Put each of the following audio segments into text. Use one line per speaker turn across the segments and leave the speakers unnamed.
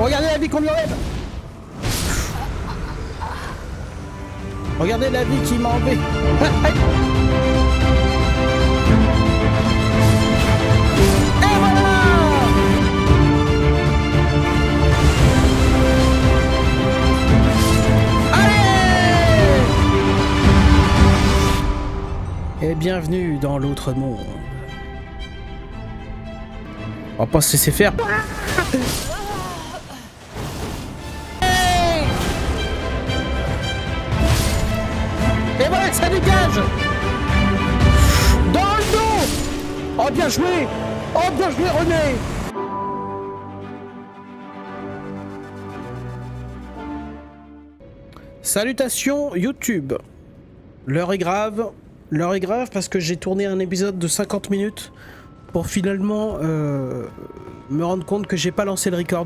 Regardez la vie qu'on lui enlève. Regardez la vie qu'il m'a enlevé. Et voilà. Allez. Et bienvenue dans l'autre monde. On va pas se laisser faire. Et voilà, ça dégage. Dans le dos. Oh, bien joué. Oh, bien joué, René. Salutations YouTube. L'heure est grave. L'heure est grave parce que j'ai tourné un épisode de 50 minutes pour finalement me rendre compte que j'ai pas lancé le record.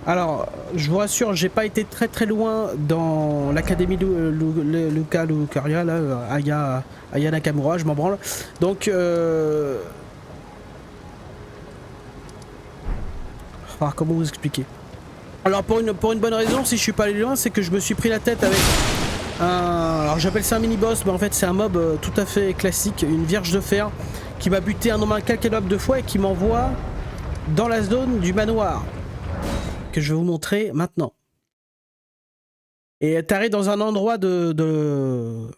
Alors, je vous rassure, j'ai pas été très loin dans l'académie Luca Lucaria, là, Aya Nakamura, je m'en branle. Donc, comment vous expliquer? Alors, pour une bonne raison, si je suis pas allé loin, c'est que je me suis pris la tête avec un... Alors, j'appelle ça un mini-boss, mais en fait, c'est un mob tout à fait classique, une vierge de fer, qui m'a buté un nombre incalculable de fois et qui m'envoie dans la zone du manoir. Que je vais vous montrer maintenant. Et t'arrives dans un endroit de...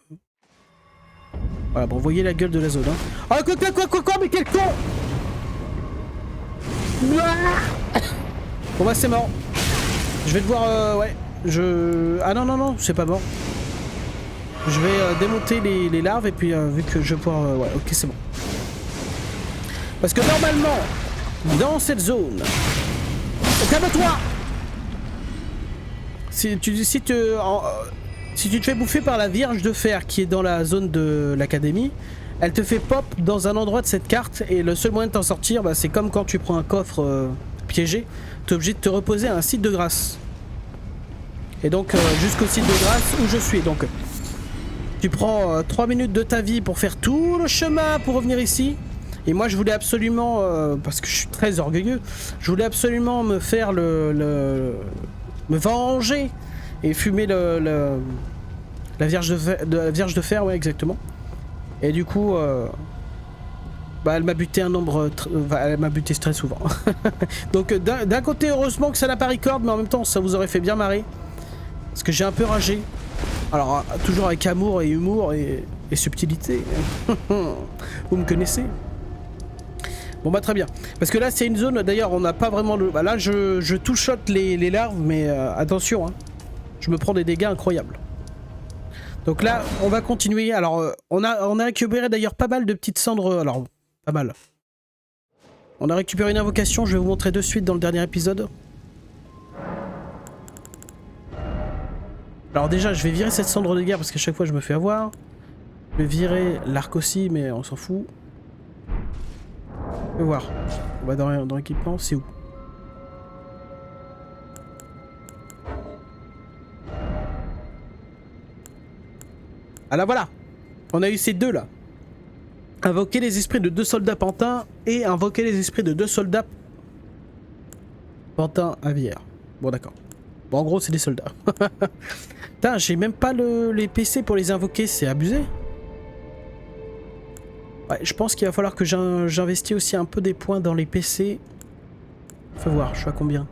Voilà, bon, vous voyez la gueule de la zone. Hein. Oh, quoi, mais quel con. Bon bah c'est mort. Je vais devoir... ouais, Ah non, c'est pas mort. Je vais démonter les larves et puis vu que je vais pouvoir... ouais, ok, c'est bon. Parce que normalement, dans cette zone... Calme-toi! Si tu te fais bouffer par la Vierge de Fer qui est dans la zone de l'académie, elle te fait pop dans un endroit de cette carte et le seul moyen de t'en sortir, bah, c'est comme quand tu prends un coffre piégé, tu es obligé de te reposer à un site de grâce. Et donc jusqu'au site de grâce où je suis. Donc tu prends 3 minutes de ta vie pour faire tout le chemin pour revenir ici. Et moi je voulais absolument, parce que je suis très orgueilleux, je voulais absolument me faire me venger et fumer la Vierge de Fer, ouais exactement. Et du coup, bah, elle m'a buté un nombre, elle m'a buté très souvent. Donc d'un côté heureusement que ça n'a pas record, mais en même temps ça vous aurait fait bien marrer. Parce que j'ai un peu ragé. Alors toujours avec amour et humour et subtilité. Vous me connaissez. Bon bah très bien, parce que là c'est une zone, d'ailleurs on n'a pas vraiment le... Bah, là je two-shot les larves, mais attention, hein, je me prends des dégâts incroyables. Donc là on va continuer, alors on a récupéré d'ailleurs pas mal de petites cendres, alors pas mal. On a récupéré une invocation, je vais vous montrer de suite dans le dernier épisode. Alors déjà je vais virer cette cendre de guerre parce qu'à chaque fois je me fais avoir. Je vais virer l'arc aussi, mais on s'en fout. On va voir. On va dans l'équipement, c'est où? Ah là voilà. On a eu ces deux là. Invoquer les esprits de 2 soldats pantins et invoquer les esprits de 2 soldats pantins aviaires. Bon d'accord. Bon en gros c'est des soldats. Putain, j'ai même pas les PC pour les invoquer, c'est abusé. Ouais, je pense qu'il va falloir que j'investis aussi un peu des points dans les PC. Faut voir, je suis à combien?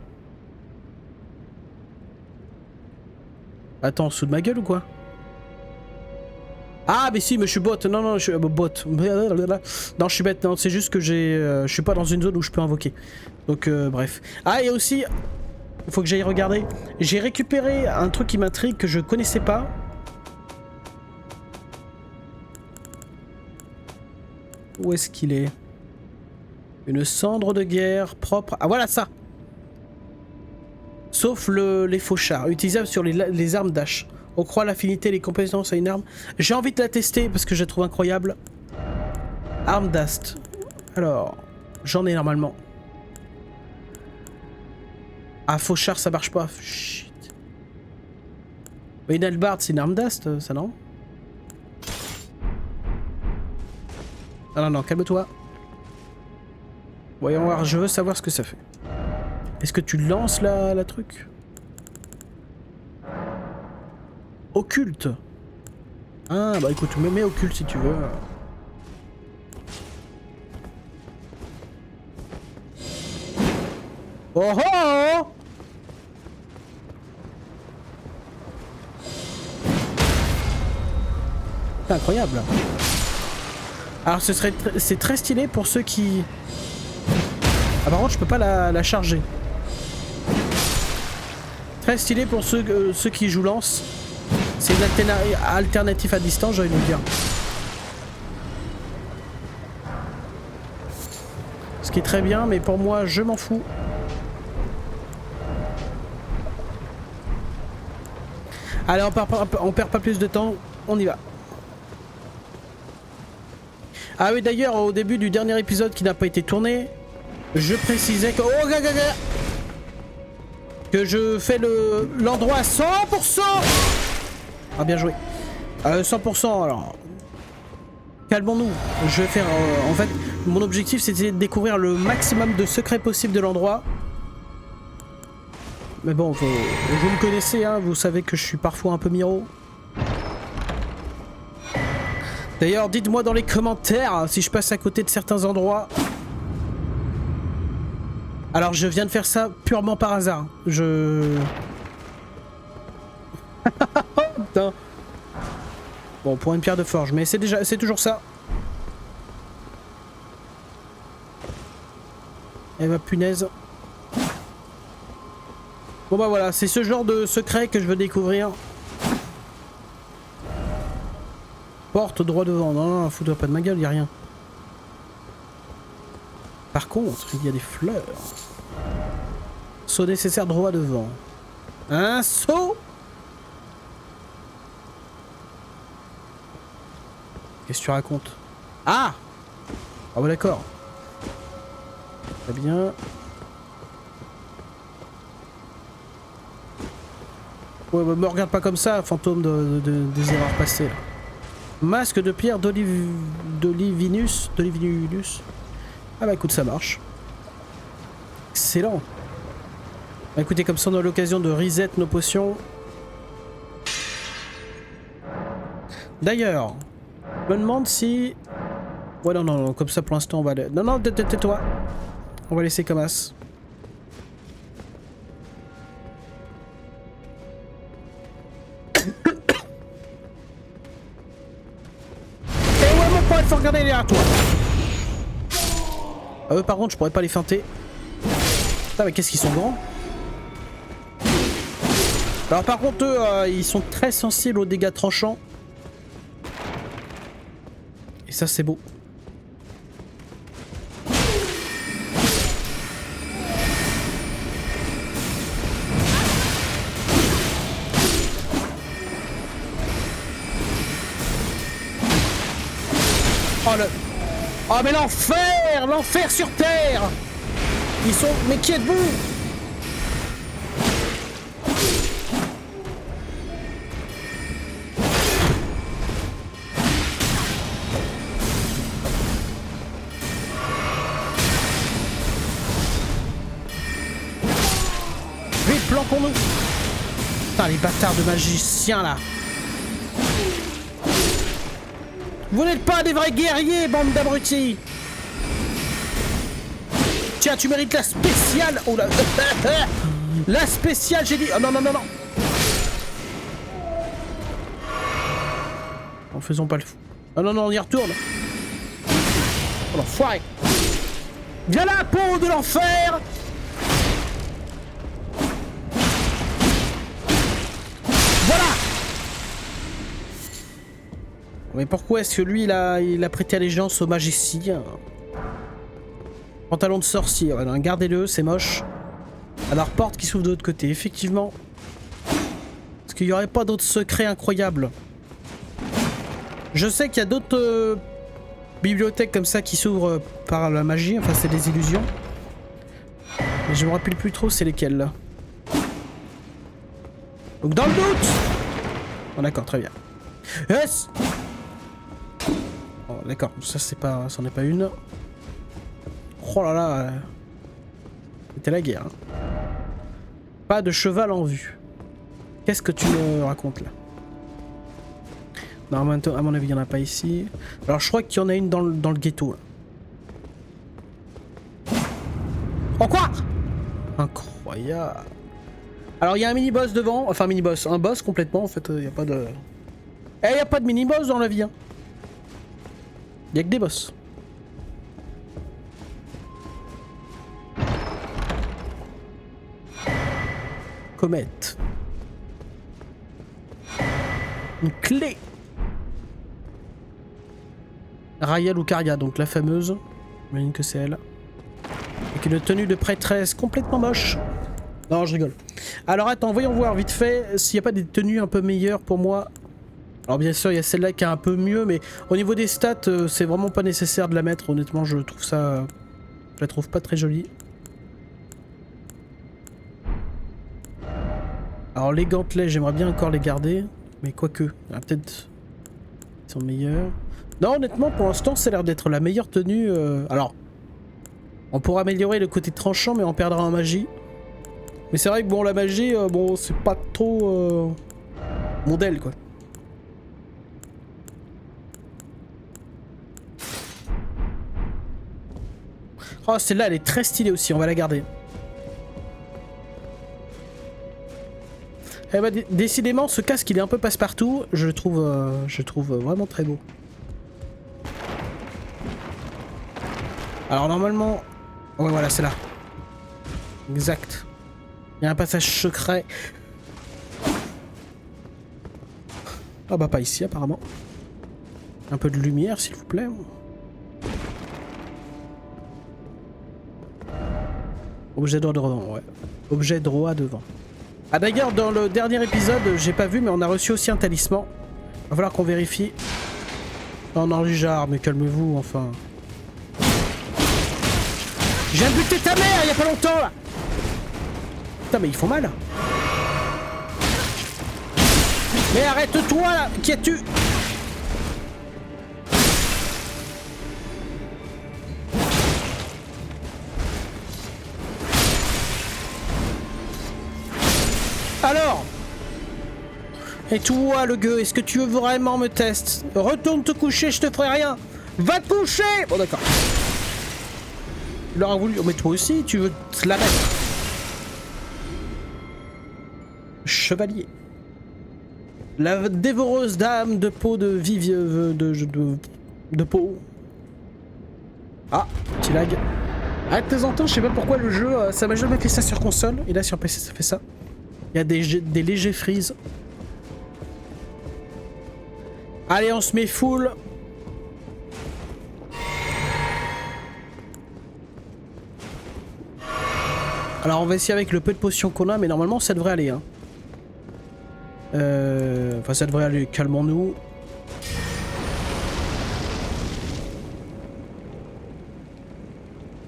Attends, sous de ma gueule ou quoi? Ah mais si, mais je suis bot. Non, je suis bot. Non, je suis bête. Non, c'est juste que je suis pas dans une zone où je peux invoquer. Donc bref. Ah et aussi, il faut que j'aille regarder. J'ai récupéré un truc qui m'intrigue que je connaissais pas. Où est-ce qu'il est? Une cendre de guerre propre. Ah voilà ça. Sauf les fauchards, utilisable sur les armes d'H. On croit l'affinité et les compétences à une arme. J'ai envie de la tester parce que je la trouve incroyable. Arme d'Ast. Alors, j'en ai normalement. Ah, fauchard, ça marche pas. Shit. Mais une hallebarde, c'est une arme d'Ast, ça non? Ah non, calme-toi. Voyons voir, je veux savoir ce que ça fait. Est-ce que tu lances la truc? Occulte. Ah bah écoute, mets occulte si tu veux. Oh oh! C'est incroyable. Alors c'est très stylé pour ceux qui... Ah par contre je peux pas la charger. Très stylé pour ceux qui jouent lance. C'est une alternative à distance, j'ai envie de vous dire. Ce qui est très bien, mais pour moi je m'en fous. Allez, on perd pas plus de temps, on y va. Ah oui, d'ailleurs, au début du dernier épisode qui n'a pas été tourné, je précisais que... Oh, que je fais l'endroit à 100%. Ah, bien joué. 100%, alors... Calmons-nous. Je vais faire... en fait, mon objectif, c'était de découvrir le maximum de secrets possibles de l'endroit. Mais bon, vous me connaissez, hein, vous savez que je suis parfois un peu miro. D'ailleurs, dites-moi dans les commentaires si je passe à côté de certains endroits. Alors, je viens de faire ça purement par hasard. Putain. Bon, pour une pierre de forge, mais c'est toujours ça. Eh bah, punaise. Bon bah voilà, c'est ce genre de secret que je veux découvrir. Porte droit devant. Non, non, fous-toi pas de ma gueule, y a rien. Par contre, il y a des fleurs. Saut nécessaire droit devant. Un saut. Qu'est-ce que tu racontes? Ah! Ah ouais d'accord. Très bien. Ouais, bah, me regarde pas comme ça, fantôme des erreurs passées. Là. Masque de pierre d'Olivinus. Ah bah écoute, ça marche. Excellent. Bah, écoutez, comme ça on a l'occasion de reset nos potions. D'ailleurs, je me demande si... Ouais non, non, non, comme ça pour l'instant on va... Non, non, tais-toi. On va laisser comme as. Il faut regarder derrière toi. Ah, eux par contre je pourrais pas les feinter. Putain mais qu'est-ce qu'ils sont grands. Alors par contre eux ils sont très sensibles aux dégâts tranchants. Et ça c'est beau. Oh le... Oh mais l'enfer! L'enfer sur Terre! Ils sont... Mais qui êtes-vous? Vite, planquons-nous! Putain, les bâtards de magiciens là! Vous n'êtes pas des vrais guerriers, bande d'abrutis! Tiens, tu mérites la spéciale! Oh là... La spéciale, j'ai dit... Oh non, non, non, non! En faisons pas le fou. Oh non, non, on y retourne! Oh l'enfoiré! Viens là, peau de l'enfer! Voilà! Mais pourquoi est-ce que lui il a prêté allégeance au magicien? Pantalon de sorcier, voilà, gardez-le, c'est moche. Alors porte qui s'ouvre de l'autre côté, effectivement. Est-ce qu'il n'y aurait pas d'autres secrets incroyables? Je sais qu'il y a d'autres bibliothèques comme ça qui s'ouvrent par la magie, enfin c'est des illusions. Mais je me rappelle plus trop c'est lesquelles là. Donc dans le doute. Bon d'accord, très bien. Yes. Oh, d'accord, ça c'est pas, c'en est pas une. Oh là là, c'était la guerre. Hein. Pas de cheval en vue. Qu'est-ce que tu me racontes là? Non, à mon avis, il n'y en a pas ici. Alors, je crois qu'il y en a une dans le ghetto. Là. Oh quoi? Incroyable. Alors, il y a un mini-boss devant. Enfin, mini-boss. Un boss complètement, en fait. Il n'y a pas de... Eh, il n'y a pas de mini-boss dans la vie. Hein. Il n'y a que des boss. Comète. Une clé. Raya Lucaria, donc la fameuse. J'imagine que c'est elle. Avec une tenue de prêtresse complètement moche. Non, je rigole. Alors attends, voyons voir vite fait s'il n'y a pas des tenues un peu meilleures pour moi. Alors bien sûr, il y a celle-là qui est un peu mieux, mais au niveau des stats, c'est vraiment pas nécessaire de la mettre. Honnêtement, je trouve ça... Je la trouve pas très jolie. Alors les gantelets, j'aimerais bien encore les garder. Mais quoique, peut-être... Ils sont meilleurs. Non, honnêtement, pour l'instant, ça a l'air d'être la meilleure tenue. Alors, on pourra améliorer le côté tranchant, mais on perdra en magie. Mais c'est vrai que bon, la magie, bon, c'est pas trop modèle, quoi. Oh, celle-là, elle est très stylée aussi, on va la garder. Eh bah, décidément, ce casque, il est un peu passe-partout. Je le trouve vraiment très beau. Alors normalement... Ouais, voilà, c'est là. Exact. Il y a un passage secret. Ah bah pas ici apparemment. Un peu de lumière s'il vous plaît. Objet droit devant, ouais. Objet droit devant. Ah d'ailleurs dans le dernier épisode, j'ai pas vu mais on a reçu aussi un talisman. Va falloir qu'on vérifie. Oh non Lijard, mais calmez-vous enfin. J'ai buté ta mère il y a pas longtemps là. Putain mais ils font mal. Mais arrête-toi là. Qui es-tu? Alors? Et toi le gueux, est-ce que tu veux vraiment me tester? Retourne te coucher, je te ferai rien. Va te coucher. Bon d'accord. Il aura voulu... Mais toi aussi, tu veux te la mettre. Chevalier. La dévoreuse dame de peau de vive... de peau. Ah, petit lag. Ah, de temps en temps, je sais pas pourquoi le jeu... ça m'a jamais fait ça sur console. Et là, sur PC, ça fait ça. Il y a des légers freezes. Allez, on se met full. Alors on va essayer avec le peu de potions qu'on a, mais normalement ça devrait aller. Hein. Enfin ça devrait aller, calmons-nous.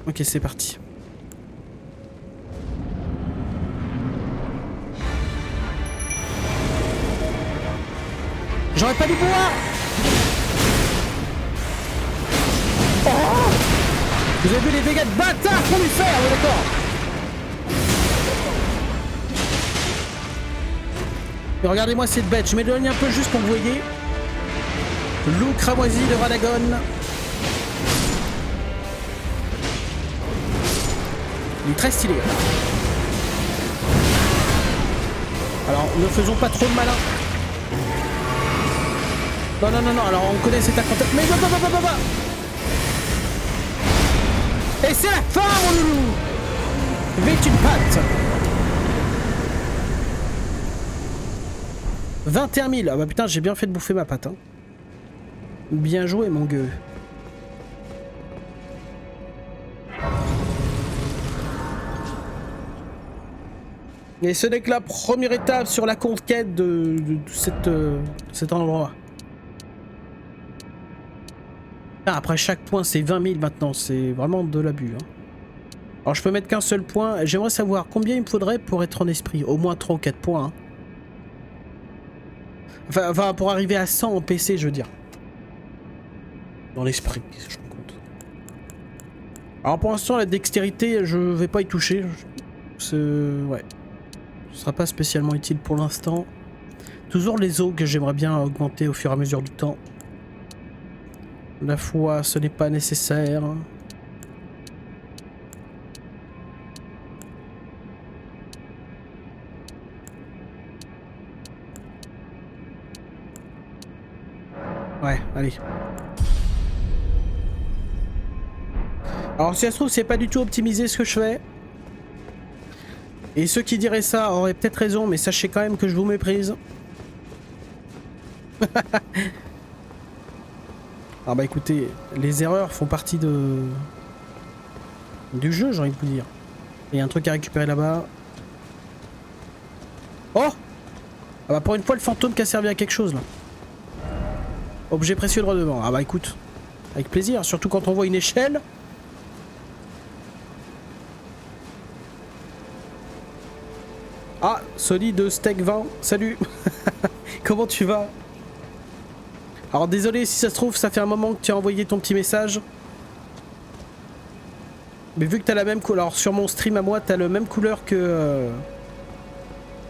Ok, c'est parti. J'aurais pas dû boire. Oh, vous avez vu les dégâts de bâtard qu'on lui fait, on est d'accord. Et regardez-moi cette bête, je m'éloigne un peu juste pour que vous voyez. Loup cramoisi de Radagon. Il est très stylé. Alors, ne faisons pas trop de malin. Non, non, non, non, alors on connaît cette attaque. Mais bah. Et c'est la fin, mon loulou. Vite une patte. 21 000. Ah bah putain, j'ai bien fait de bouffer ma patte. Hein. Bien joué, mon gueux. Et ce n'est que la première étape sur la conquête de cet endroit. Ah, après chaque point, c'est 20 000 maintenant. C'est vraiment de l'abus. Hein. Alors, je peux mettre qu'un seul point. J'aimerais savoir combien il me faudrait pour être en esprit. Au moins 3 ou 4 points. Hein. Enfin, pour arriver à 100 en PC, je veux dire. Dans l'esprit, je me compte. Alors, pour l'instant, la dextérité, je vais pas y toucher. Ouais. Ce sera pas spécialement utile pour l'instant. Toujours les os que j'aimerais bien augmenter au fur et à mesure du temps. La foi, ce n'est pas nécessaire. Ouais, allez. Alors si ça se trouve, c'est pas du tout optimisé ce que je fais. Et ceux qui diraient ça auraient peut-être raison, mais sachez quand même que je vous méprise. Ah bah écoutez, les erreurs font partie du jeu, j'ai envie de vous dire. Il y a un truc à récupérer là-bas. Oh! Ah bah pour une fois, le fantôme qui a servi à quelque chose là. Objet précieux droit devant. Ah bah écoute, avec plaisir, surtout quand on voit une échelle. Ah, solide steak 20, salut. Comment tu vas? Alors désolé si ça se trouve, ça fait un moment que tu as envoyé ton petit message. Mais vu que t'as la même couleur, alors sur mon stream à moi, t'as la même couleur que...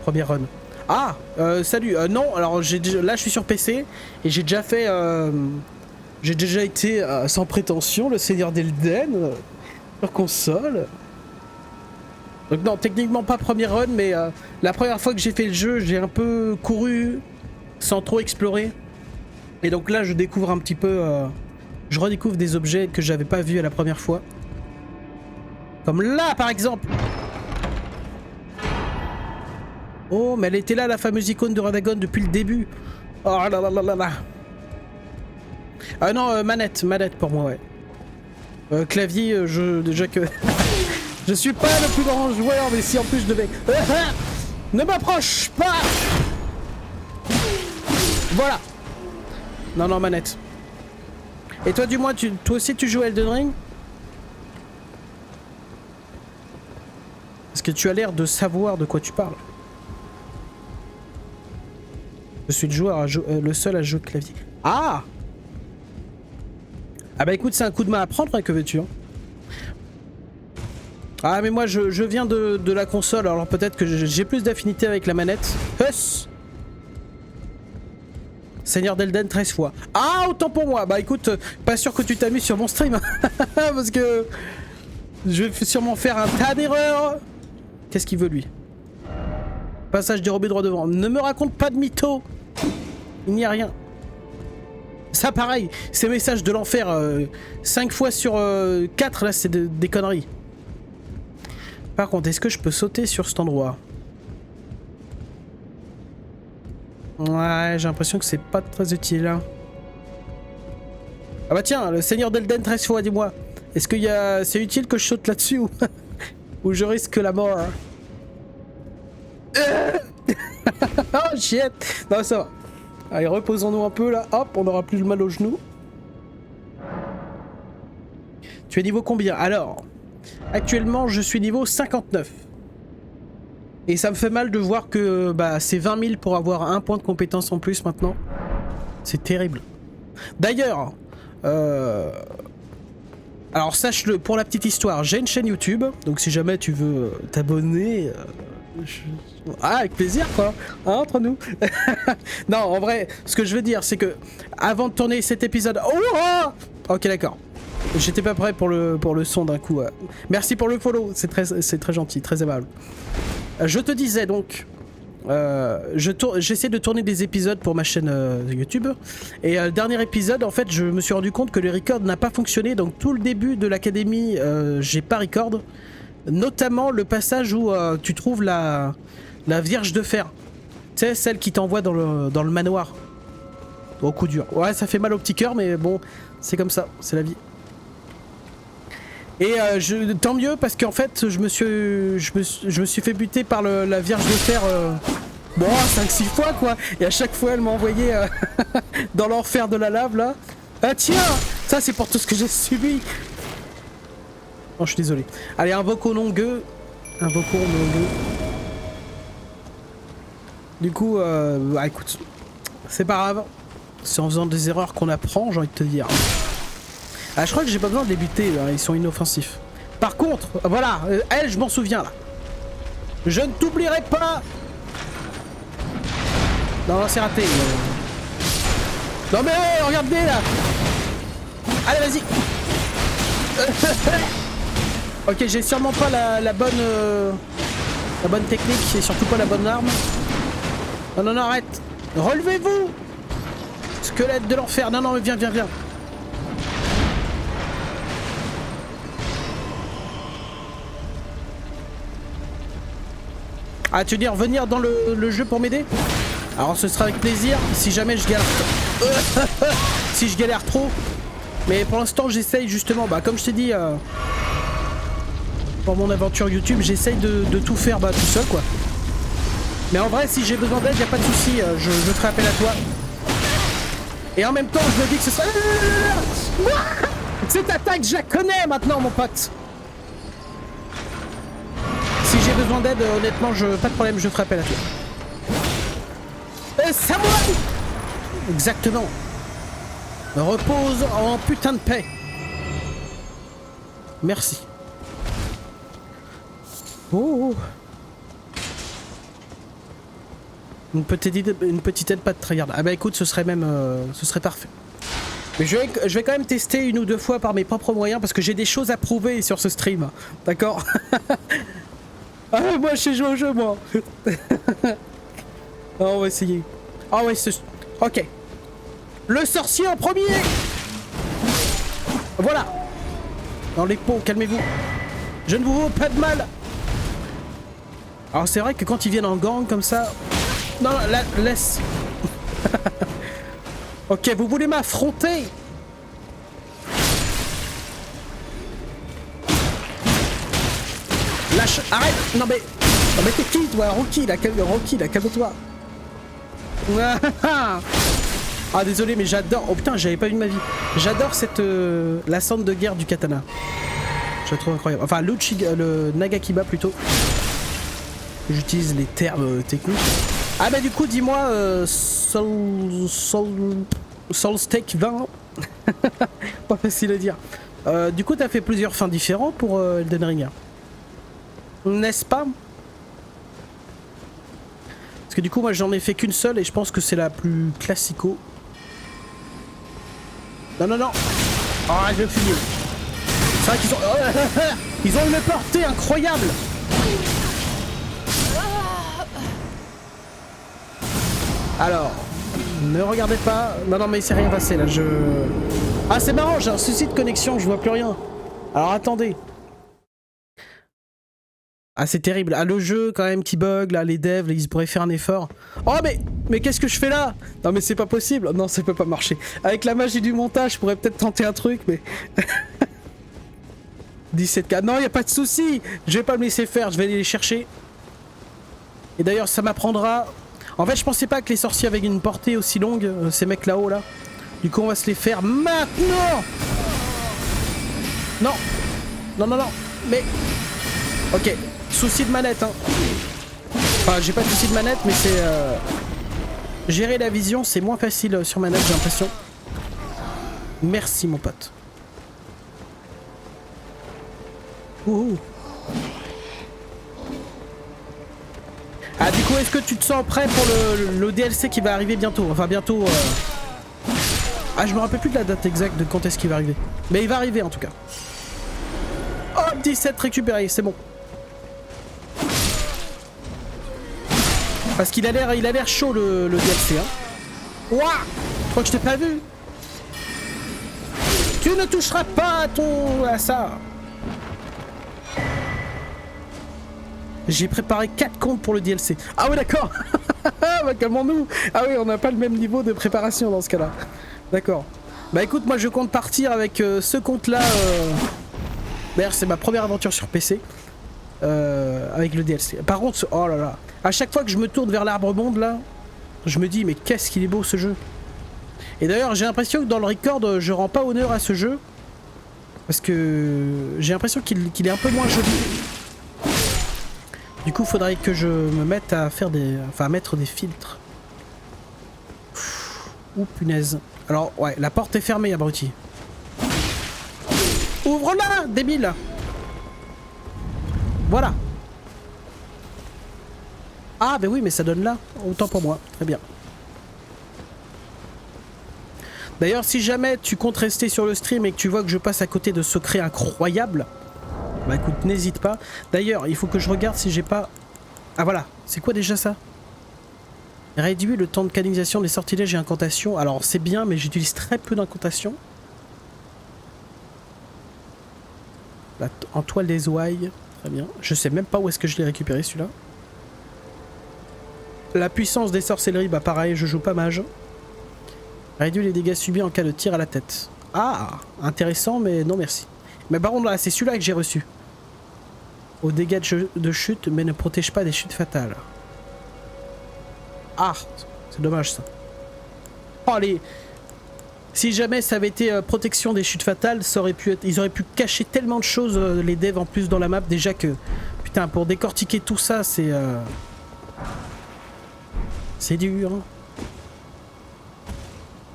Première run. Ah, salut, non, alors là je suis sur PC et j'ai déjà fait... j'ai déjà été, sans prétention, le Seigneur d'Elden, sur console. Donc non, techniquement pas première run, mais la première fois que j'ai fait le jeu, j'ai un peu couru sans trop explorer. Et donc là, je découvre un petit peu... je redécouvre des objets que j'avais pas vus à la première fois. Comme là, par exemple. Oh, mais elle était là, la fameuse icône de Radagon, depuis le début. Oh là là là là là. Ah non, manette pour moi, ouais. Clavier, déjà que... Je suis pas le plus grand joueur, mais si en plus je devais... Ne m'approche pas. Voilà. Non, non, manette. Et toi, du moins, toi aussi tu joues à Elden Ring? Parce que tu as l'air de savoir de quoi tu parles. Je suis le joueur le seul à jouer de clavier. Ah! Ah bah écoute, c'est un coup de main à prendre, hein, que veux-tu, hein. Ah mais moi je viens de la console, alors peut-être que j'ai plus d'affinité avec la manette. Huss! Seigneur d'Elden 13 fois. Ah, autant pour moi. Bah écoute, pas sûr que tu t'amuses sur mon stream. Parce que je vais sûrement faire un tas d'erreurs. Qu'est-ce qu'il veut lui? Passage dérobé droit devant. Ne me raconte pas de mytho. Il n'y a rien. Ça pareil, ces messages de l'enfer 5 fois sur 4 là, c'est des conneries. Par contre, est-ce que je peux sauter sur cet endroit? Ouais, j'ai l'impression que c'est pas très utile, hein. Ah bah tiens, le Seigneur d'Elden 13 fois, dis-moi. Est-ce que c'est utile que je saute là-dessus ou... ou je risque la mort? Oh shit. Non, ça va. Allez, reposons-nous un peu là. Hop, on aura plus le mal au genou. Tu es niveau combien? Alors, actuellement, je suis niveau 59. Et ça me fait mal de voir que bah, c'est 20 000 pour avoir un point de compétence en plus maintenant. C'est terrible. D'ailleurs, alors sache-le, pour la petite histoire, j'ai une chaîne YouTube. Donc si jamais tu veux t'abonner... Ah, avec plaisir quoi, hein, entre nous. Non, en vrai, ce que je veux dire, c'est que avant de tourner cet épisode... Oh, ok, d'accord. J'étais pas prêt pour le son d'un coup. Merci pour le follow, c'est très gentil, très aimable. Je te disais donc, j'essaie de tourner des épisodes pour ma chaîne YouTube. Et le dernier épisode, en fait, je me suis rendu compte que le record n'a pas fonctionné. Donc tout le début de l'académie, j'ai pas record. Notamment le passage où tu trouves la Vierge de Fer. Tu sais, celle qui t'envoie dans le manoir. Au coup dur. Ouais, ça fait mal au petit cœur, mais bon, c'est comme ça, c'est la vie. Et tant mieux parce qu'en fait je me suis fait buter par la Vierge de Fer bon 5-6 fois quoi. Et à chaque fois elle m'a envoyé dans l'enfer de la lave là. Ah tiens, ça c'est pour tout ce que j'ai subi. Oh je suis désolé. Allez, invoquons longueux. Invoquons longueux. Du coup bah écoute, c'est pas grave. C'est en faisant des erreurs qu'on apprend, j'ai envie de te dire. Ah, je crois que j'ai pas besoin de les buter, là. Ils sont inoffensifs. Par contre, voilà, elle, je m'en souviens là. Je ne t'oublierai pas. Non, non, c'est raté. Non mais hey, regardez là. Allez, vas-y. Ok, j'ai sûrement pas la bonne technique et surtout pas la bonne arme. Non, non, non, arrête. Relevez-vous. Squelette de l'enfer. Non, non, mais viens, viens, viens. Ah, tu veux dire venir dans le jeu pour m'aider? Alors ce sera avec plaisir si jamais je galère. Si je galère trop. Mais pour l'instant j'essaye justement, bah comme je t'ai dit pour mon aventure YouTube, j'essaye de tout faire tout seul quoi. Mais en vrai si j'ai besoin d'aide, y a pas de souci, je ferai appel à toi. Et en même temps je me dis que ce sera... Cette attaque je la connais maintenant mon pote. Si j'ai besoin d'aide, honnêtement, pas de problème, je ferai appel à toi. Samouraï! Exactement. Repose en putain de paix. Merci. Oh. Une petite aide, pas de tryhard. Ah bah écoute, ce serait même... ce serait parfait. Mais je vais quand même tester une ou deux fois par mes propres moyens parce que j'ai des choses à prouver sur ce stream. D'accord? Ah, moi je sais jouer au jeu, moi. Oh, on va essayer. Ah ouais, ok. Le sorcier en premier. Voilà. Dans les pots, calmez-vous. Je ne vous veux pas de mal. Alors c'est vrai que quand ils viennent en gang comme ça... Non, laisse. Ok, vous voulez m'affronter? Lâche, arrête. Non mais t'es qui toi? Rocky là, calme-toi. Ah désolé mais j'adore. Oh putain, j'avais pas vu de ma vie. J'adore cette la scène de guerre du katana. Je la trouve incroyable. Enfin le Nagakiba plutôt. J'utilise les termes techniques. Ah bah du coup dis-moi Soul Steak 20. Pas facile à dire. Du coup t'as fait plusieurs fins différentes pour Elden Ring. N'est-ce pas? Parce que du coup moi j'en ai fait qu'une seule et je pense que c'est la plus classico. Non non non. Ah je vais finir. C'est vrai qu'ils ont... Ils ont une portée incroyable. Alors, ne regardez pas. Non non mais il s'est rien passé là, Ah c'est marrant, j'ai un souci de connexion, je vois plus rien. Alors attendez. Ah c'est terrible, ah le jeu quand même qui bug, là les devs, là, ils pourraient faire un effort. Oh mais qu'est-ce que je fais là? Non mais c'est pas possible, non ça peut pas marcher. Avec la magie du montage, je pourrais peut-être tenter un truc mais... 17K, non y a pas de souci. Je vais pas me laisser faire, je vais aller les chercher. Et d'ailleurs ça m'apprendra... En fait je pensais pas que les sorciers avaient une portée aussi longue, ces mecs là-haut là. Du coup on va se les faire maintenant. Non. Non non non, mais... Ok. Souci de manette, hein. Enfin, j'ai pas de souci de manette, mais c'est... Gérer la vision, c'est moins facile sur manette, j'ai l'impression. Merci, mon pote. Ouh. Ah, du coup, est-ce que tu te sens prêt pour le DLC qui va arriver bientôt? Enfin, bientôt... Ah, je me rappelle plus de la date exacte de quand est-ce qu'il va arriver. Mais il va arriver, en tout cas. Oh, 17 récupéré, c'est bon. Parce qu'il a l'air chaud le DLC hein. Ouah, je crois que je t'ai pas vu. Tu ne toucheras pas à ça. J'ai préparé 4 comptes pour le DLC. Ah ouais d'accord. Bah calmons-nous. Ah oui on n'a pas le même niveau de préparation dans ce cas là. D'accord. Bah écoute moi je compte partir avec ce compte là. D'ailleurs c'est ma première aventure sur PC. Avec le DLC. Par contre, oh là là, à chaque fois que je me tourne vers l'arbre monde là, je me dis mais qu'est-ce qu'il est beau ce jeu. Et d'ailleurs j'ai l'impression que dans le record je rends pas honneur à ce jeu. Parce que j'ai l'impression qu'il est un peu moins joli. Du coup faudrait que je me mette à faire des... Enfin à mettre des filtres. Ouh punaise. Alors ouais, la porte est fermée abruti. Ouvre-la, débile. Voilà. Ah bah oui, mais ça donne là. Autant pour moi. Très bien. D'ailleurs, si jamais tu comptes rester sur le stream et que tu vois que je passe à côté de secrets incroyables, bah écoute, n'hésite pas. D'ailleurs, il faut que je regarde si j'ai pas... Ah voilà, c'est quoi déjà ça? Réduit le temps de canalisation des sortilèges et incantations. Alors c'est bien, mais j'utilise très peu d'incantations. En toile des ouailles, très bien. Je sais même pas où est-ce que je l'ai récupéré celui-là. La puissance des sorcelleries, bah pareil, je joue pas mage. Réduit les dégâts subis en cas de tir à la tête. Ah, intéressant, mais non merci. Mais par contre là, c'est celui-là que j'ai reçu. Aux dégâts de chute, mais ne protège pas des chutes fatales. Ah, c'est dommage ça. Oh les... Si jamais ça avait été protection des chutes fatales, ça aurait pu être... Ils auraient pu cacher tellement de choses, les devs en plus dans la map, déjà que... Putain, pour décortiquer tout ça, c'est... C'est dur. Hein.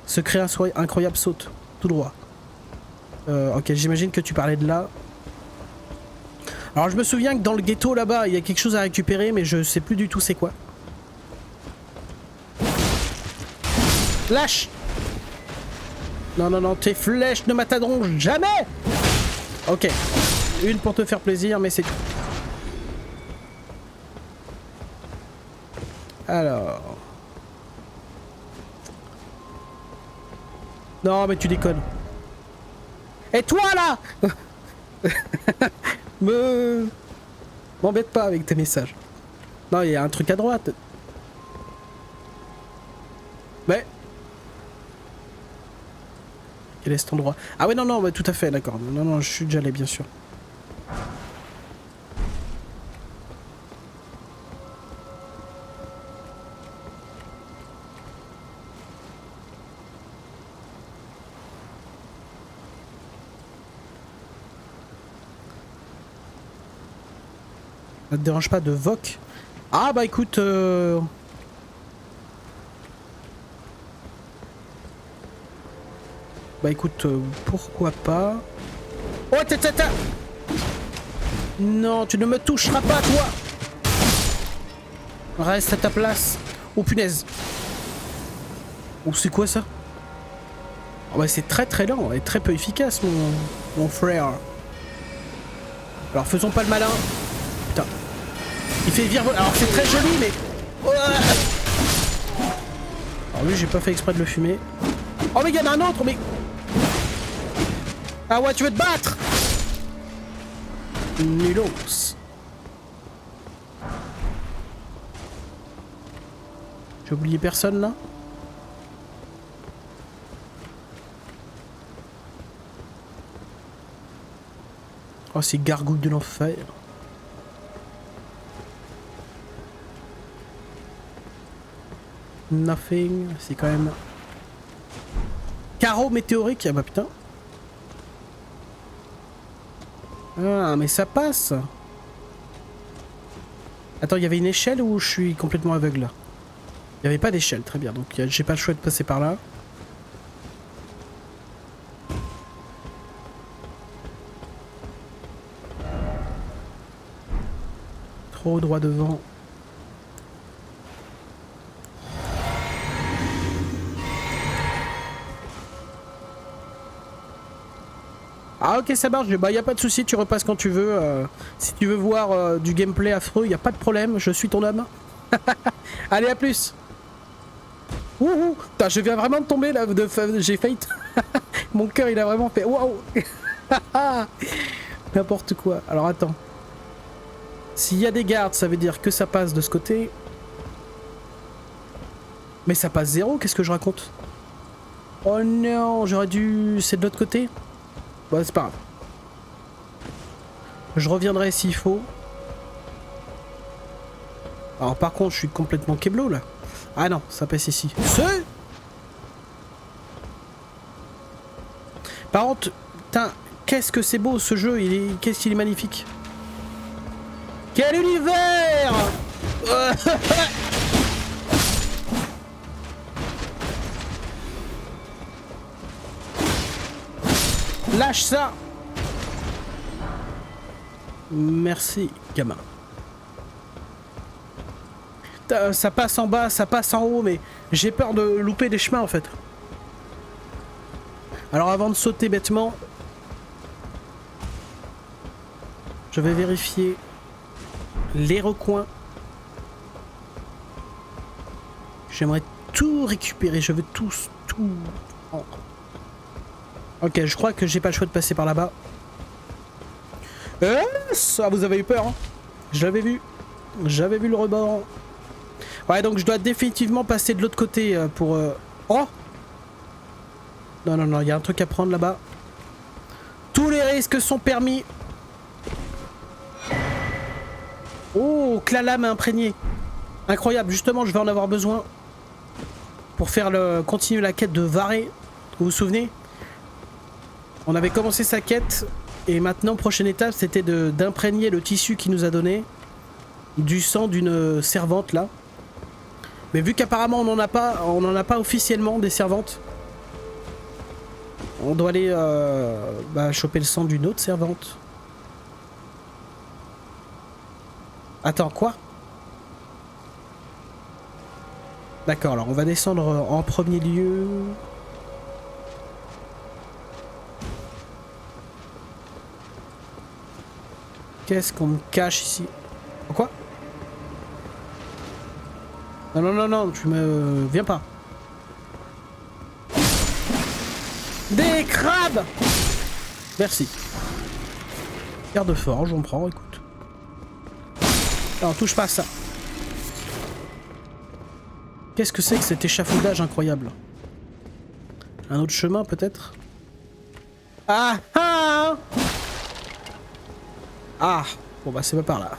Secret incroyable saute, tout droit. Ok, j'imagine que tu parlais de là. Alors je me souviens que dans le ghetto là-bas, il y a quelque chose à récupérer, mais je sais plus du tout c'est quoi. Lâche! Non, non, non, tes flèches ne m'atteindront jamais! Ok. Une pour te faire plaisir, mais c'est tout. Alors... Non, mais tu déconnes. Et toi, là! M'embête pas avec tes messages. Non, il y a un truc à droite. Mais... Quel est cet endroit? Ah ouais, non, non, mais tout à fait, d'accord. Non, non, je suis déjà allé, bien sûr. Ça te dérange pas de voc? Ah bah écoute... Bah écoute, pourquoi pas... Oh, tata! Non, tu ne me toucheras pas, toi! Reste à ta place. Oh punaise! Oh, c'est quoi ça? Oh, bah c'est très très lent et très peu efficace, mon frère. Alors faisons pas le malin. Putain. Il fait virevoler. Alors c'est très joli, mais... Oh, alors lui, j'ai pas fait exprès de le fumer. Oh mais il y en a un autre, mais... Ah ouais, tu veux te battre? Nulos. J'ai oublié personne là? Oh, c'est gargouille de l'enfer. Nothing, c'est quand même... Carreau météorique, ah bah putain. Ah, mais ça passe. Attends, il y avait une échelle ou je suis complètement aveugle là? Il n'y avait pas d'échelle, très bien, donc j'ai pas le choix de passer par là. Trop droit devant. Ah ok, ça marche, bah y a pas de souci, tu repasses quand tu veux. Si tu veux voir du gameplay affreux, y a pas de problème, je suis ton homme. Allez, à plus. Wouhou. Putain, je viens vraiment de tomber là, j'ai failli... Mon cœur il a vraiment fait... Waouh. N'importe quoi. Alors attends. S'il y a des gardes, ça veut dire que ça passe de ce côté. Mais ça passe zéro, qu'est-ce que je raconte? Oh non, j'aurais dû... C'est de l'autre côté? Bon, c'est pas grave. Je reviendrai s'il faut. Alors par contre, je suis complètement keblo là. Ah non, ça passe ici. Par contre, putain, qu'est-ce que c'est beau ce jeu, qu'est-ce qu'il est magnifique. Quel univers. Lâche ça. Merci, gamin. Ça passe en bas, ça passe en haut, mais j'ai peur de louper des chemins en fait. Alors avant de sauter bêtement, je vais vérifier les recoins. J'aimerais tout récupérer, je veux tout prendre. Ok, je crois que j'ai pas le choix de passer par là-bas. Ça, vous avez eu peur, hein. Je l'avais vu. J'avais vu le rebord. Ouais, donc je dois définitivement passer de l'autre côté pour... Oh! Non, non, non, il y a un truc à prendre là-bas. Tous les risques sont permis. Oh, que la lame est imprégnée. Incroyable, justement, je vais en avoir besoin. Pour faire continuer la quête de Varé. Vous vous souvenez? On avait commencé sa quête. Et maintenant, prochaine étape, c'était d'imprégner le tissu qu'il nous a donné. Du sang d'une servante, là. Mais vu qu'apparemment, on n'en a pas officiellement des servantes. On doit aller choper le sang d'une autre servante. Attends, quoi? D'accord, alors on va descendre en premier lieu. Qu'est-ce qu'on me cache ici? Quoi? Non, non, non, non, tu me... Viens pas. Des crabes! Merci. Garde forge, on prend, écoute. Non, touche pas à ça. Qu'est-ce que c'est que cet échafaudage incroyable? Un autre chemin peut-être? Ah ah! Ah! Bon bah c'est pas par là.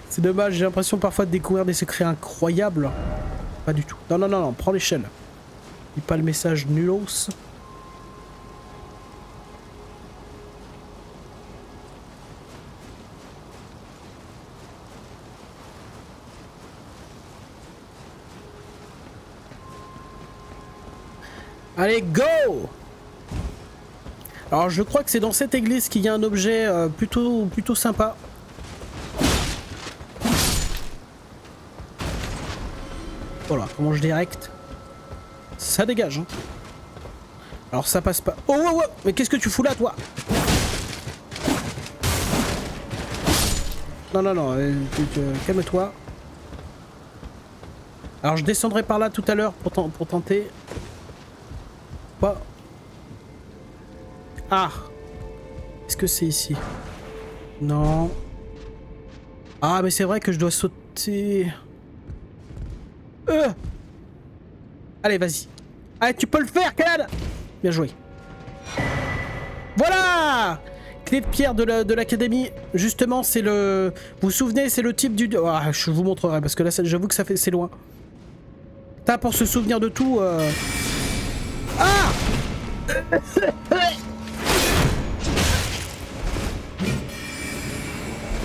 C'est dommage, j'ai l'impression parfois de découvrir des secrets incroyables. Pas du tout. Non, non, non, non, prends l'échelle. Lis pas le message nulos. Allez, go! Alors je crois que c'est dans cette église qu'il y a un objet plutôt sympa. Voilà, comment je direct. Ça dégage, hein. Alors ça passe pas. Oh, oh, oh, mais qu'est-ce que tu fous là, toi? Non, non, non, calme-toi. Alors je descendrai par là tout à l'heure pour tenter. Quoi? Ah! Est-ce que c'est ici? Non. Ah, mais c'est vrai que je dois sauter... Allez, vas-y. Allez, tu peux le faire, Kalad! Bien joué. Voilà! Clé de pierre de l'académie. Justement, c'est le... Vous vous souvenez, c'est le type du... Ah, je vous montrerai, parce que là, j'avoue que c'est loin. T'as pour se souvenir de tout... Ah!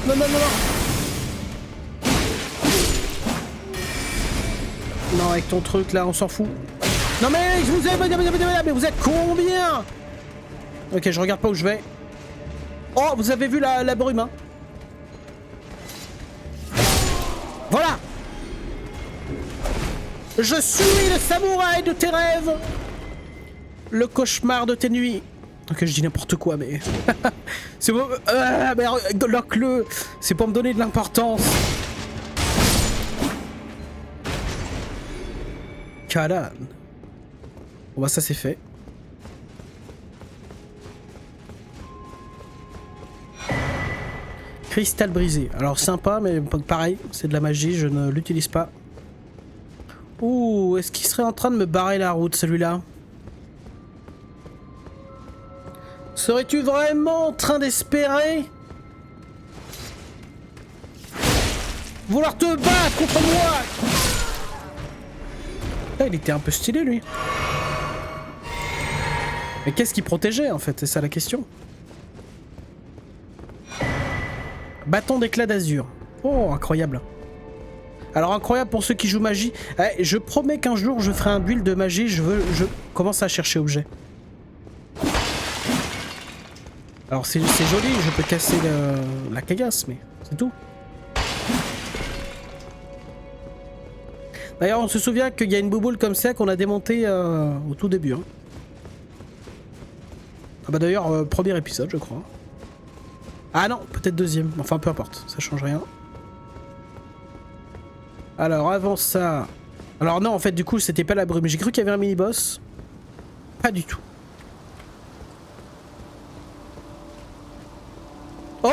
Non, non, non, non. Non, avec ton truc là, on s'en fout. Non mais je vous ai... Mais vous êtes combien? Ok, je regarde pas où je vais. Oh, vous avez vu la brume, hein? Voilà. Je suis le samouraï de tes rêves. Le cauchemar de tes nuits. Ok, je dis n'importe quoi, mais... c'est bon... mais lock-le. C'est pour me donner de l'importance. Kalad. Bon bah ça c'est fait. Cristal brisé. Alors sympa, mais pareil, c'est de la magie, je ne l'utilise pas. Ouh, est-ce qu'il serait en train de me barrer la route, celui-là? Serais-tu vraiment en train d'espérer vouloir te battre contre moi? Ah, il était un peu stylé, lui. Mais qu'est-ce qu'il protégeait, en fait? C'est ça la question. Bâton d'éclat d'azur. Oh, incroyable. Alors, incroyable pour ceux qui jouent magie. Eh, je promets qu'un jour, je ferai un build de magie. Je commence à chercher objet. Alors, c'est joli. Je peux casser la caillasse, mais c'est tout. D'ailleurs, on se souvient qu'il y a une bouboule comme ça qu'on a démontée au tout début. Hein. Ah bah d'ailleurs, premier épisode, je crois. Ah non, peut-être deuxième. Enfin, peu importe, ça change rien. Alors, avant ça... Alors non, en fait, du coup, c'était pas la brume. J'ai cru qu'il y avait un mini-boss. Pas du tout. Oh!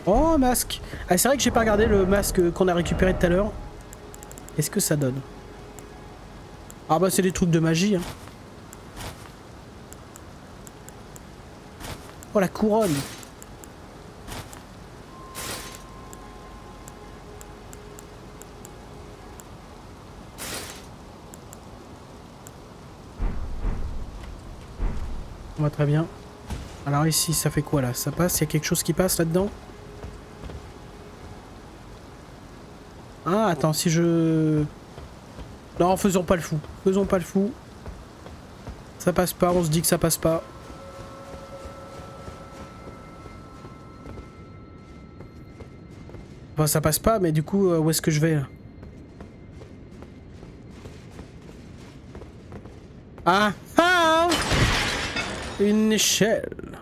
Oh, masque! Ah, c'est vrai que j'ai pas regardé le masque qu'on a récupéré tout à l'heure. Qu'est-ce que ça donne? Ah bah c'est des trucs de magie. Hein. Oh, la couronne! On va très bien. Alors ici, ça fait quoi là? Ça passe? Il y a quelque chose qui passe là-dedans? Ah, attends, si je... Non, faisons pas le fou. Faisons pas le fou. Ça passe pas, on se dit que ça passe pas. Enfin, ça passe pas, mais du coup, où est-ce que je vais là? Ah! Ah! Une échelle.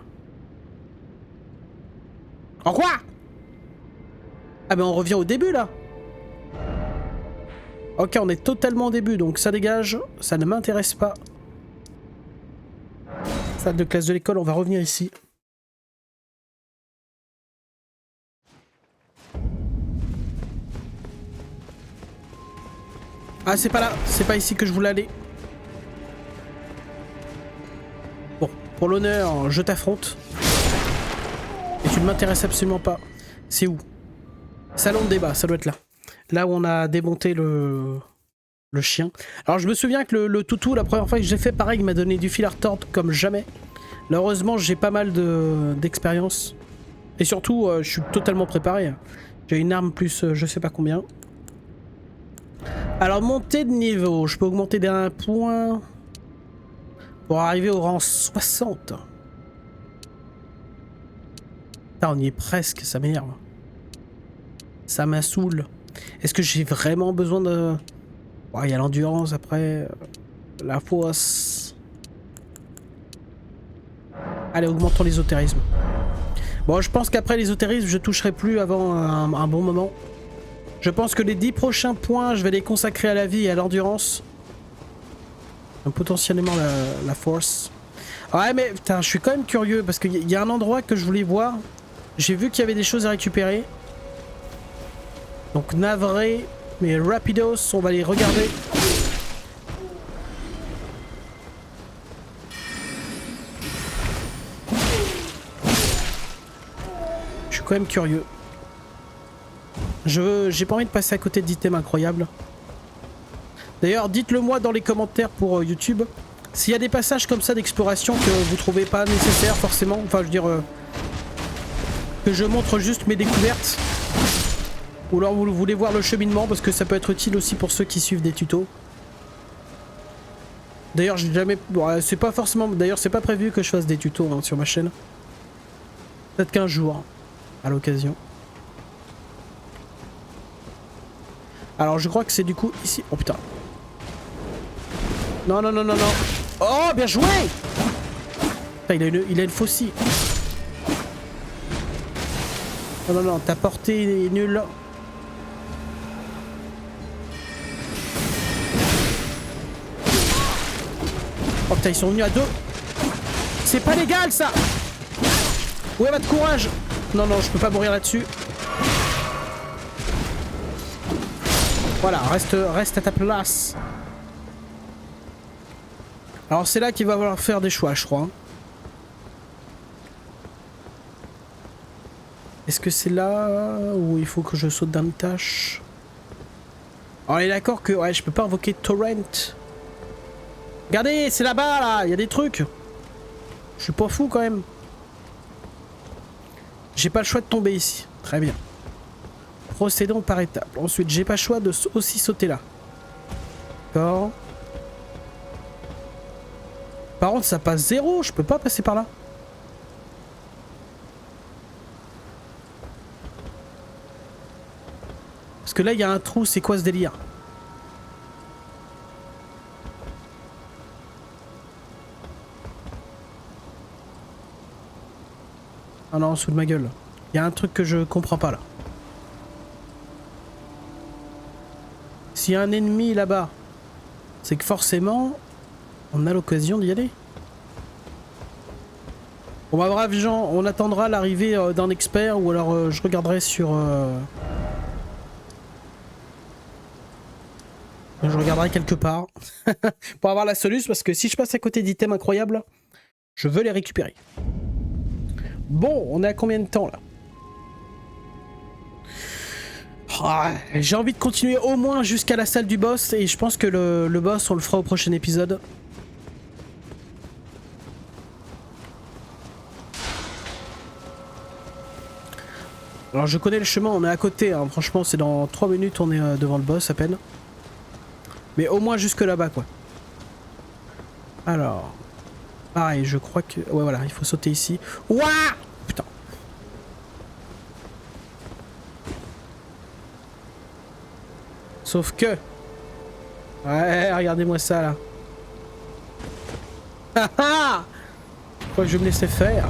En quoi? Ah ben on revient au début là. Ok, on est totalement au début, donc ça dégage, ça ne m'intéresse pas. Salle de classe de l'école, on va revenir ici. Ah, c'est pas là, c'est pas ici que je voulais aller. Bon, pour l'honneur, je t'affronte. Et tu ne m'intéresses absolument pas. C'est où? Salon de débat, ça doit être là. Là où on a démonté le chien. Alors je me souviens que le toutou, la première fois que j'ai fait pareil, il m'a donné du fil à retordre comme jamais. Là, heureusement, j'ai pas mal d'expérience. Et surtout, je suis totalement préparé. J'ai une arme plus je sais pas combien. Alors, montée de niveau. Je peux augmenter d'un point pour arriver au rang 60. Putain, on y est presque, ça m'énerve. Ça m'assoule. Est-ce que j'ai vraiment besoin de... Oh, il y a l'endurance après. La force. Allez, augmentons l'ésotérisme. Bon, je pense qu'après l'ésotérisme, je toucherai plus avant un bon moment. Je pense que les 10 prochains points, je vais les consacrer à la vie et à l'endurance. Potentiellement la force. Ouais, mais putain, je suis quand même curieux parce qu'il y a un endroit que je voulais voir. J'ai vu qu'il y avait des choses à récupérer. Donc navré, mais rapidos, on va les regarder. Je suis quand même curieux. J'ai pas envie de passer à côté d'items incroyables. D'ailleurs, dites-le moi dans les commentaires pour YouTube. S'il y a des passages comme ça d'exploration que vous trouvez pas nécessaires forcément. Enfin, je veux dire... que je montre juste mes découvertes. Ou alors vous voulez voir le cheminement parce que ça peut être utile aussi pour ceux qui suivent des tutos. D'ailleurs, j'ai jamais... Bon, c'est pas forcément... D'ailleurs, c'est pas prévu que je fasse des tutos hein, sur ma chaîne. Peut-être qu'un jour, à l'occasion. Alors, je crois que c'est du coup ici... Oh putain. Non, non, non, non, non. Oh, bien joué! Putain, il a une faucille. Non, non, non, ta portée est nulle. Oh putain, ils sont venus à deux. C'est pas légal ça! Où est votre courage? Non, non, je peux pas mourir là-dessus. Voilà, reste à ta place. Alors c'est là qu'il va falloir faire des choix, je crois. Est-ce que c'est là où il faut que je saute d'un tâche? On est d'accord que ouais, je peux pas invoquer Torrent. Regardez, c'est là-bas là, il y a des trucs. Je suis pas fou quand même. J'ai pas le choix de tomber ici. Très bien. Procédons par étapes. Ensuite, j'ai pas le choix de aussi sauter là. D'accord. Par contre, ça passe 0. Je peux pas passer par là. que là, il y a un trou, c'est quoi ce délire? Ah non, sous de ma gueule. Il y a un truc que je comprends pas là. S'il y a un ennemi là-bas, c'est que forcément, on a l'occasion d'y aller. Bon bah brave gens, on attendra l'arrivée d'un expert ou alors je regarderai sur... Je regarderai quelque part pour avoir la solution parce que si je passe à côté d'items incroyables, je veux les récupérer. Bon, on est à combien de temps là? Oh, j'ai envie de continuer au moins jusqu'à la salle du boss et je pense que le boss on le fera au prochain épisode. Alors je connais le chemin, on est à côté, hein. Franchement c'est dans 3 minutes on est devant le boss à peine. Mais au moins jusque là-bas quoi. Alors... Pareil, je crois que... Ouais voilà, il faut sauter ici. Ouah! Putain. Sauf que... Ouais, regardez-moi ça là. Haha! Pourquoi je vais me laisser faire?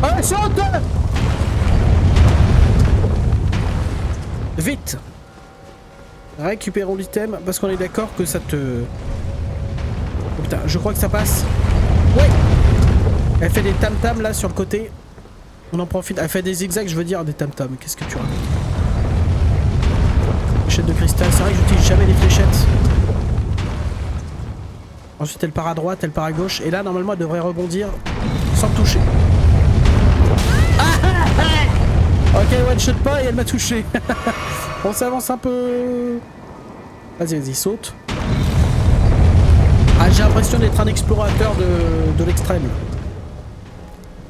Oh, saute! Vite! Récupérons l'item parce qu'on est d'accord que ça te... Oh putain, je crois que ça passe. Ouais! Elle fait des tam-tams là sur le côté. On en profite. Elle fait des zigzags, je veux dire des tam-tams. Qu'est-ce que tu racontes? Fléchette de cristal. C'est vrai que j'utilise jamais les fléchettes. Ensuite elle part à droite, elle part à gauche. Et là normalement elle devrait rebondir sans me toucher. Ok, one shot pas et elle m'a touché. On s'avance un peu. Vas-y, vas-y, saute. Ah, j'ai l'impression d'être un explorateur de l'extrême.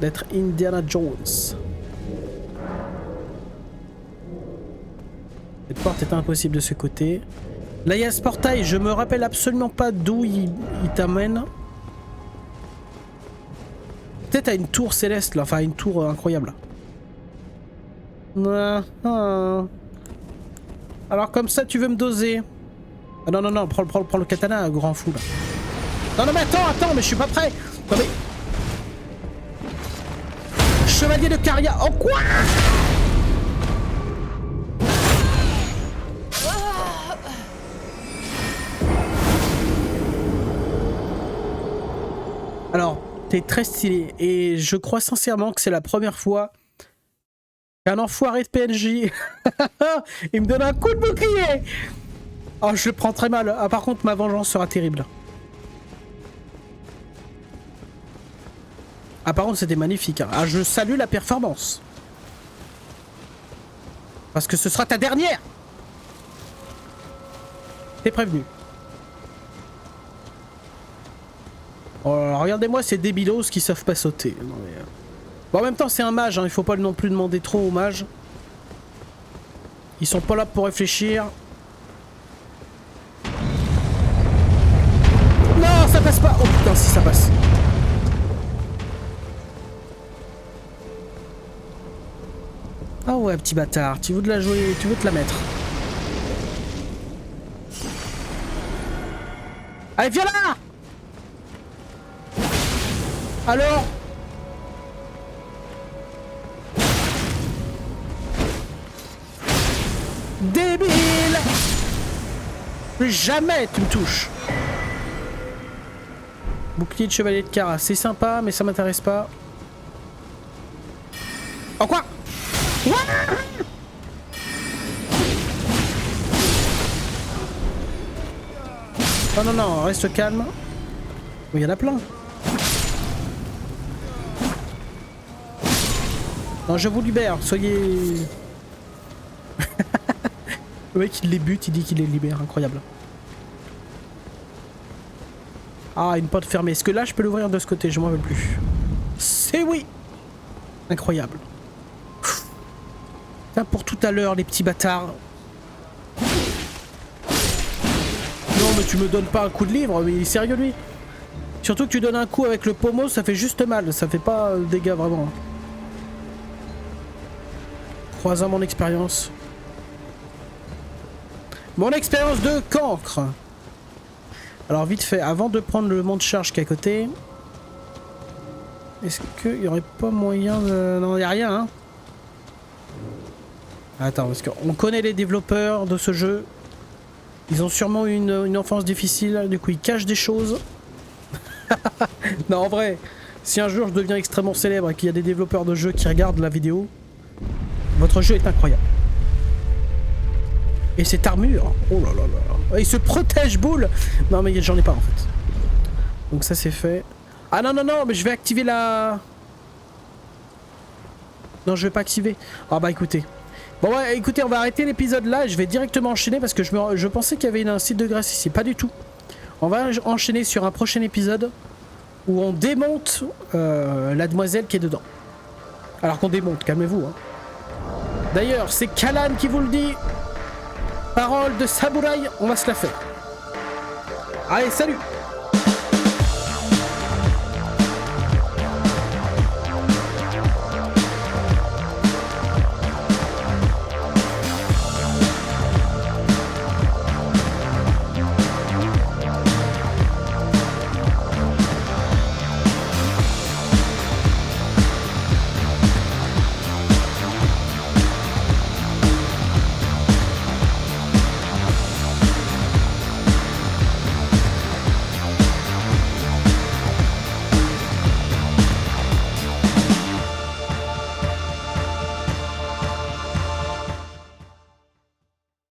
D'être Indiana Jones. Cette porte est impossible de ce côté. Là, il y a ce portail. Je me rappelle absolument pas d'où il t'amène. Peut-être à une tour céleste, là. Enfin, une tour incroyable. Alors comme ça tu veux me doser? Ah non non non, prends le katana, grand fou là. Non non mais attends, mais je suis pas prêt. Non mais... Chevalier de Caria. Oh quoi? Alors, t'es très stylé et je crois sincèrement que c'est la première fois qu'un enfoiré de PNJ il me donne un coup de bouclier. Oh, je le prends très mal. Ah, par contre, ma vengeance sera terrible. Ah, par contre, c'était magnifique. Hein. Ah, je salue la performance. Parce que ce sera ta dernière. T'es prévenu. Oh, regardez-moi ces débilos qui savent pas sauter. Non, mais... Bon, en même temps, c'est un mage, hein. Il faut pas non plus demander trop aux mages. Ils sont pas là pour réfléchir. Non, ça passe pas. Oh putain, si ça passe. Ah ouais, petit bâtard. Tu veux de la jouer, tu veux te la mettre. Allez, viens là. Alors? Débile! Plus jamais tu me touches. Bouclier de chevalier de Kara, c'est sympa, mais ça m'intéresse pas. Oh quoi? Non, non, non, reste calme. Il y en a plein. Non, je vous libère, soyez... Le mec il les bute, il dit qu'il les libère, incroyable. Ah, une porte fermée. Est-ce que là je peux l'ouvrir de ce côté? Je m'en veux plus. C'est oui. Incroyable. Putain, pour tout à l'heure, les petits bâtards. Non mais tu me donnes pas un coup de livre, mais il est sérieux lui. Surtout que tu donnes un coup avec le pommeau, ça fait juste mal, ça fait pas de dégâts vraiment. Croisant mon expérience. Mon expérience de cancre. Alors vite fait, avant de prendre le monte charge qui est à côté... Est-ce qu'il n'y aurait pas moyen de... Non, il n'y a rien, hein. Attends, parce qu'on connaît les développeurs de ce jeu. Ils ont sûrement eu une enfance difficile, du coup ils cachent des choses. Non, en vrai, si un jour je deviens extrêmement célèbre et qu'il y a des développeurs de jeux qui regardent la vidéo, votre jeu est incroyable. Et cette armure, oh là là là, il se protège boule. Non mais j'en ai pas en fait. Donc ça c'est fait. Ah non non non, mais je vais activer la... Non, je vais pas activer. Ah bah écoutez. Bon ouais, écoutez, on va arrêter l'épisode là et je vais directement enchaîner parce que je pensais qu'il y avait un site de grâce ici, pas du tout. On va enchaîner sur un prochain épisode où on démonte la demoiselle qui est dedans. Alors qu'on démonte, calmez-vous. Hein. D'ailleurs, c'est Kalan qui vous le dit. Parole de samouraï, on va se la faire. Allez, salut!